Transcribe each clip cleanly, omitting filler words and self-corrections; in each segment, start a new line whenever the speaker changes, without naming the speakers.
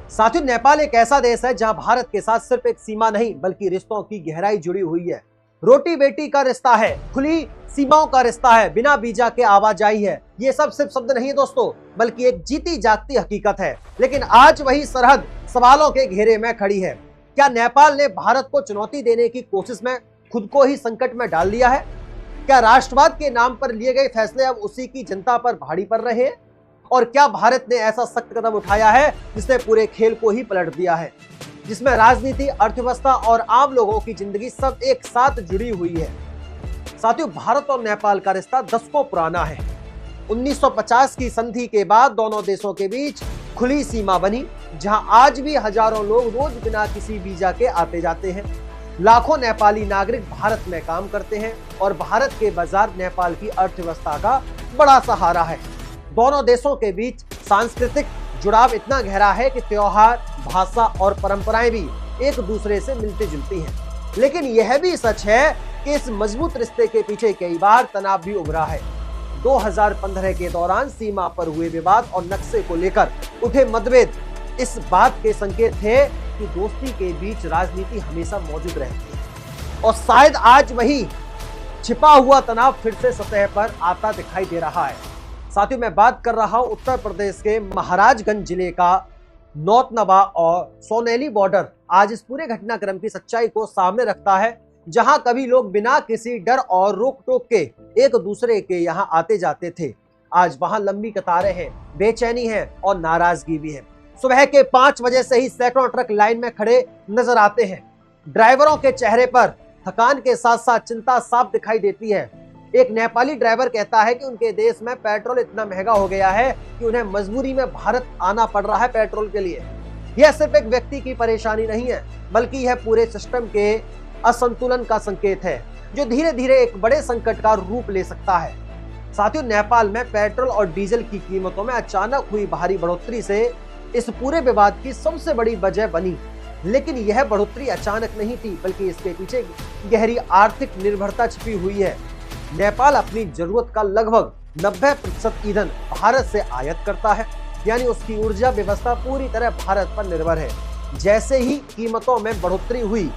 साथियों, नेपाल एक ऐसा देश है जहां भारत के साथ सिर्फ एक सीमा नहीं बल्कि रिश्तों की गहराई जुड़ी हुई है। रोटी बेटी का रिश्ता है, खुली सीमाओं का रिश्ता है, बिना वीजा के आवाजाही है। ये सब सिर्फ शब्द नहीं है दोस्तों, बल्कि एक जीती जागती हकीकत है। लेकिन आज वही सरहद सवालों के घेरे में खड़ी है। क्या नेपाल ने भारत को चुनौती देने की कोशिश में खुद को ही संकट में डाल दिया है? क्या राष्ट्रवाद के नाम पर लिए गए फैसले अब उसी की जनता पर भारी पड़ रहे हैं? और क्या भारत ने ऐसा सख्त कदम उठाया है जिसने पूरे खेल को ही पलट दिया है, जिसमें राजनीति, अर्थव्यवस्था और आम लोगों की जिंदगी सब एक साथ जुड़ी हुई है? साथियों, भारत और नेपाल का रिश्ता दशकों पुराना है। 1950 की संधि के बाद दोनों देशों के बीच खुली सीमा बनी, जहां आज भी हजारों लोग रोज बिना किसी वीजा के आते जाते हैं। लाखों नेपाली नागरिक भारत में काम करते हैं और भारत के बाजार नेपाल की अर्थव्यवस्था का बड़ा सहारा है। दोनों देशों के बीच सांस्कृतिक जुड़ाव इतना गहरा है कि त्योहार, भाषा और परंपराएं भी एक दूसरे से मिलती जुलती हैं। लेकिन यह भी सच है कि इस मजबूत रिश्ते के पीछे कई बार तनाव भी उभरा है। 2015 के दौरान सीमा पर हुए विवाद और नक्शे को लेकर उठे मतभेद इस बात के संकेत थे कि दोस्ती के बीच राजनीति हमेशा मौजूद रहती है। और शायद आज वही छिपा हुआ तनाव फिर से सतह पर आता दिखाई दे रहा है। साथियों, मैं बात कर रहा हूं उत्तर प्रदेश के महाराजगंज जिले का नौतनवा और सोनेली बॉर्डर। आज इस पूरे घटनाक्रम की सच्चाई को सामने रखता है, जहां कभी लोग बिना किसी डर और रोक टोक के एक दूसरे के यहां आते जाते थे। आज वहां लंबी कतारें हैं, बेचैनी है और नाराजगी भी है। सुबह के 5 बजे से ही सैकड़ों ट्रक लाइन में खड़े नजर आते हैं। ड्राइवरों के चेहरे पर थकान के साथ साथ चिंता साफ दिखाई देती है। एक नेपाली ड्राइवर कहता है कि उनके देश में पेट्रोल इतना महंगा हो गया है कि उन्हें मजबूरी में भारत आना पड़ रहा है पेट्रोल के लिए। यह सिर्फ एक व्यक्ति की परेशानी नहीं है, बल्कि यह पूरे सिस्टम के असंतुलन का संकेत है, जो धीरे धीरे एक बड़े संकट का रूप ले सकता है। साथियों, नेपाल में पेट्रोल और डीजल की कीमतों में अचानक हुई भारी बढ़ोतरी से इस पूरे विवाद की सबसे बड़ी वजह बनी। लेकिन यह बढ़ोतरी अचानक नहीं थी, बल्कि इसके पीछे गहरी आर्थिक निर्भरता छिपी हुई है। नेपाल अपनी जरूरत का लगभग 90% ईंधन भारत से आयात करता है, यानी उसकी ऊर्जा व्यवस्था पूरी तरह भारत पर निर्भर है। जैसे ही कीमतों में बढ़ोतरी हुई,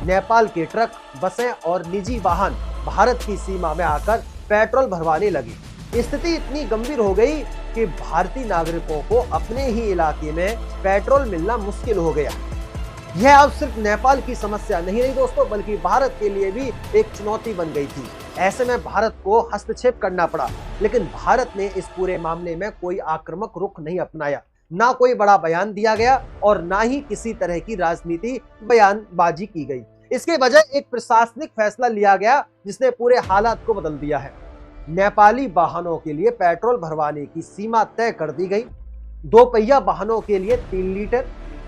नेपाल के ट्रक, बसें और निजी वाहन भारत की सीमा में आकर पेट्रोल भरवाने लगे। स्थिति इतनी गंभीर हो गई कि भारतीय नागरिकों को अपने ही इलाके में पेट्रोल मिलना मुश्किल हो गया। यह अब सिर्फ नेपाल की समस्या नहीं रही दोस्तों, बल्कि भारत के लिए भी एक चुनौती बन गई थी। ऐसे में भारत को हस्तक्षेप करना पड़ा, लेकिन भारत ने इस पूरे मामले में कोई आक्रामक रुख नहीं अपनाया। ना कोई बड़ा बयान दिया गया और ना ही किसी तरह की राजनीति बयानबाजी की गई। इसके बजाय एक प्रशासनिक फैसला लिया गया जिसने पूरे हालात को बदल दिया है। नेपाली वाहनों के लिए पेट्रोल भरवाने की सीमा तय कर दी गई। 2 पहिया वाहनों के लिए 3 लीटर,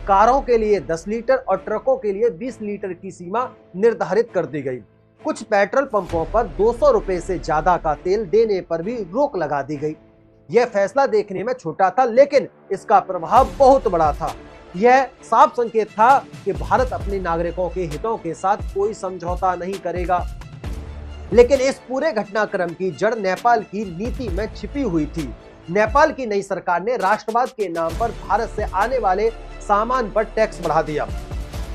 कारों के लिए 10 लीटर और ट्रकों के लिए 20 लीटर की सीमा निर्धारित कर दी गई। कुछ पेट्रोल पंपों पर 200 रुपए से ज्यादा का तेल देने पर भी रोक लगा दी गई। यह फैसला देखने में छोटा था, लेकिन इसका प्रभाव बहुत बड़ा था। यह साफ संकेत था कि भारत अपने नागरिकों के हितों के साथ कोई समझौता नहीं करेगा। लेकिन इस पूरे घटनाक्रम की जड़ नेपाल की नीति में छिपी हुई थी। नेपाल की नई सरकार ने राष्ट्रवाद के नाम पर भारत से आने वाले सामान पर टैक्स बढ़ा दिया।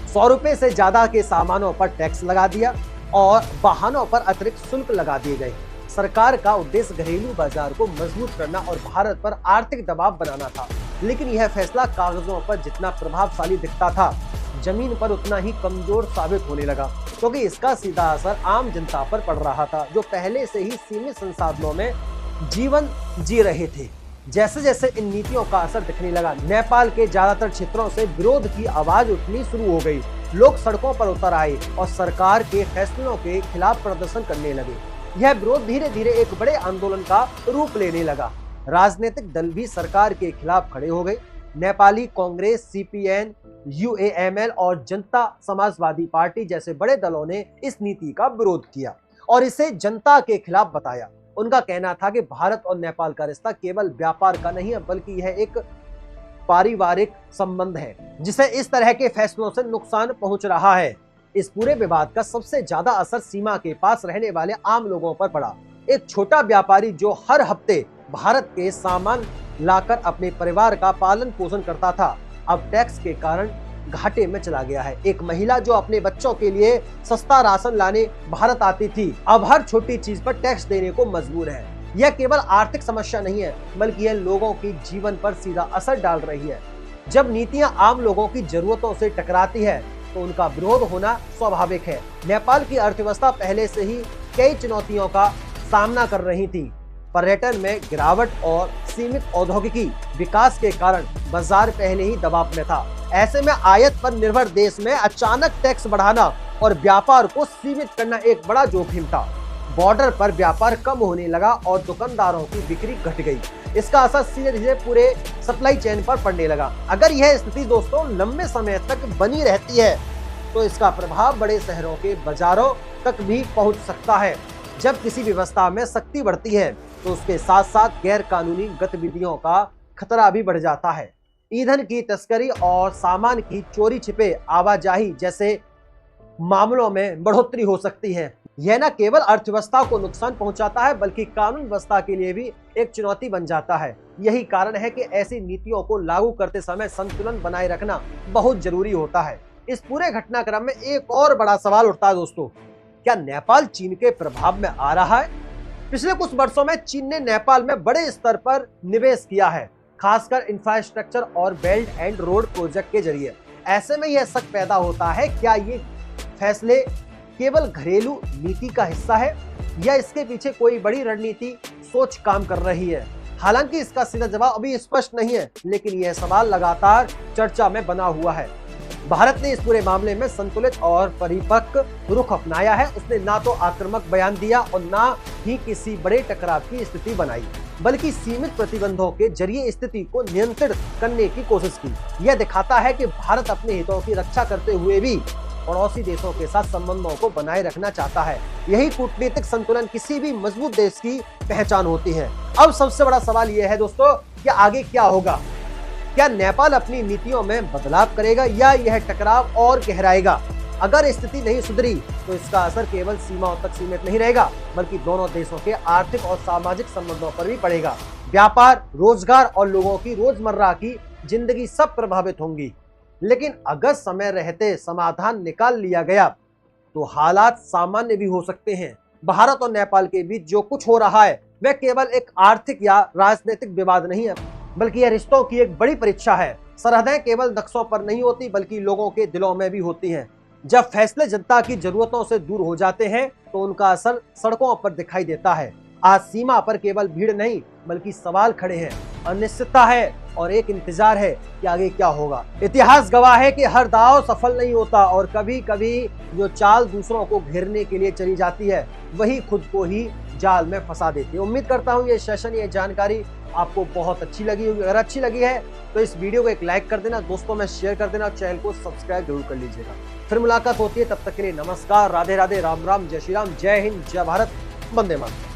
100 रुपए से ज्यादा के सामानों पर टैक्स लगा दिया और वाहनों पर अतिरिक्त शुल्क लगा दिए गए। सरकार का उद्देश्य घरेलू बाजार को मजबूत करना और भारत पर आर्थिक दबाव बनाना था। लेकिन यह फैसला कागजों पर जितना प्रभावशाली दिखता था, जमीन पर उतना ही कमजोर साबित होने लगा, क्योंकि इसका सीधा असर आम जनता पर पड़ रहा था, जो पहले से ही सीमित संसाधनों में जीवन जी रहे थे। जैसे जैसे इन नीतियों का असर दिखने लगा, नेपाल के ज्यादातर क्षेत्रों से विरोध की आवाज उठनी शुरू हो गई। लोग सड़कों पर उतर आए और सरकार के फैसलों के खिलाफ प्रदर्शन करने लगे। यह विरोध धीरे धीरे एक बड़े आंदोलन का रूप लेने लगा। राजनीतिक दल भी सरकार के खिलाफ खड़े हो गए। नेपाली कांग्रेस, सीपीएन, यूएमएल और जनता समाजवादी पार्टी जैसे बड़े दलों ने इस नीति का विरोध किया और इसे जनता के खिलाफ बताया। उनका कहना था कि भारत और नेपाल का रिश्ता केवल व्यापार का नहीं है, बल्कि यह एक पारिवारिक संबंध है, जिसे इस तरह के फैसलों से नुकसान पहुंच रहा है। इस पूरे विवाद का सबसे ज्यादा असर सीमा के पास रहने वाले आम लोगों पर पड़ा। एक छोटा व्यापारी जो हर हफ्ते भारत के सामान लाकर अपने परिवार का पालन पोषण करता था, अब टैक्स के कारण घाटे में चला गया है। एक महिला जो अपने बच्चों के लिए सस्ता राशन लाने भारत आती थी, अब हर छोटी चीज पर टैक्स देने को मजबूर है। यह केवल आर्थिक समस्या नहीं है, बल्कि यह लोगों के जीवन पर सीधा असर डाल रही है। जब नीतियां आम लोगों की जरूरतों से टकराती है तो उनका विरोध होना स्वाभाविक है। नेपाल की अर्थव्यवस्था पहले से ही कई चुनौतियों का सामना कर रही थी। पर्यटन में गिरावट और सीमित औद्योगिकी विकास के कारण बाजार पहले ही दबाव में था। ऐसे में आयात पर निर्भर देश में अचानक टैक्स बढ़ाना और व्यापार को सीमित करना एक बड़ा जोखिम था। बॉर्डर पर व्यापार कम होने लगा और दुकानदारों की बिक्री घट गई। इसका असर सीधे सीधे पूरे सप्लाई चेन पर पड़ने लगा। अगर यह स्थिति दोस्तों लंबे समय तक बनी रहती है तो इसका प्रभाव बड़े शहरों के बाजारों तक भी पहुंच सकता है। जब किसी व्यवस्था में सख्ती बढ़ती है तो उसके साथ साथ गैर कानूनी गतिविधियों का खतरा भी बढ़ जाता है। ईंधन की तस्करी और सामान की चोरी छिपे आवाजाही जैसे मामलों में बढ़ोतरी हो सकती है। यह न केवल अर्थव्यवस्था को नुकसान पहुंचाता है, बल्कि कानून व्यवस्था के लिए भी एक चुनौती बन जाता है। यही कारण है कि ऐसी नीतियों को लागू करते समय संतुलन बनाए रखना बहुत जरूरी होता है। इस पूरे घटनाक्रम में एक और बड़ा सवाल उठता है दोस्तों, क्या नेपाल चीन के प्रभाव में आ रहा है? पिछले कुछ वर्षों में चीन ने नेपाल में बड़े स्तर पर निवेश किया है, खासकर इंफ्रास्ट्रक्चर और बेल्ट एंड रोड प्रोजेक्ट के जरिए। ऐसे में यह शक पैदा होता है, क्या ये फैसले केवल घरेलू नीति का हिस्सा है या इसके पीछे कोई बड़ी रणनीति सोच काम कर रही है? हालांकि इसका सीधा जवाब अभी स्पष्ट नहीं है, लेकिन यह सवाल लगातार चर्चा में बना हुआ है। भारत ने इस पूरे मामले में संतुलित और परिपक्व रुख अपनाया है। उसने ना तो आक्रामक बयान दिया और ना ही किसी बड़े टकराव की स्थिति बनाई, बल्कि सीमित प्रतिबंधों के जरिए स्थिति को नियंत्रित करने की कोशिश की। यह दिखाता है कि भारत अपने हितों की रक्षा करते हुए भी पड़ोसी देशों के साथ संबंधों को बनाए रखना चाहता है। यही कूटनीतिक संतुलन किसी भी मजबूत देश की पहचान होती है। अब सबसे बड़ा सवाल यह है दोस्तों कि आगे क्या होगा? क्या नेपाल अपनी नीतियों में बदलाव करेगा या यह टकराव और गहराएगा? अगर स्थिति नहीं सुधरी तो इसका असर केवल सीमाओं तक सीमित नहीं रहेगा, बल्कि दोनों देशों के आर्थिक और सामाजिक संबंधों पर भी पड़ेगा। व्यापार, रोजगार और लोगों की रोजमर्रा की जिंदगी सब प्रभावित होंगी। लेकिन अगर समय रहते समाधान निकाल लिया गया तो हालात सामान्य भी हो सकते हैं। भारत और नेपाल के बीच जो कुछ हो रहा है वह केवल एक आर्थिक या राजनीतिक विवाद नहीं है, बल्कि यह रिश्तों की एक बड़ी परीक्षा है। सरहदें केवल नक्शों पर नहीं होती, बल्कि लोगों के दिलों में भी होती हैं। जब फैसले जनता की जरूरतों से दूर हो जाते हैं तो उनका असर सड़कों पर दिखाई देता है। आज सीमा पर केवल भीड़ नहीं, बल्कि सवाल खड़े हैं, अनिश्चितता है और एक इंतजार है कि आगे क्या होगा। इतिहास गवाह है कि हर दांव सफल नहीं होता और कभी कभी जो चाल दूसरों को घेरने के लिए चली जाती है वही खुद को ही जाल में फंसा देती है। उम्मीद करता हूँ ये सेशन, ये जानकारी आपको बहुत अच्छी लगी होगी। अगर अच्छी लगी है तो इस वीडियो को एक लाइक कर देना, दोस्तों में शेयर कर देना, चैनल को सब्सक्राइब जरूर कर लीजिएगा। फिर मुलाकात होती है, तब तक के लिए नमस्कार, राधे राधे, राम राम, जय श्री राम, जय हिंद, जय भारत, वंदे मातरम।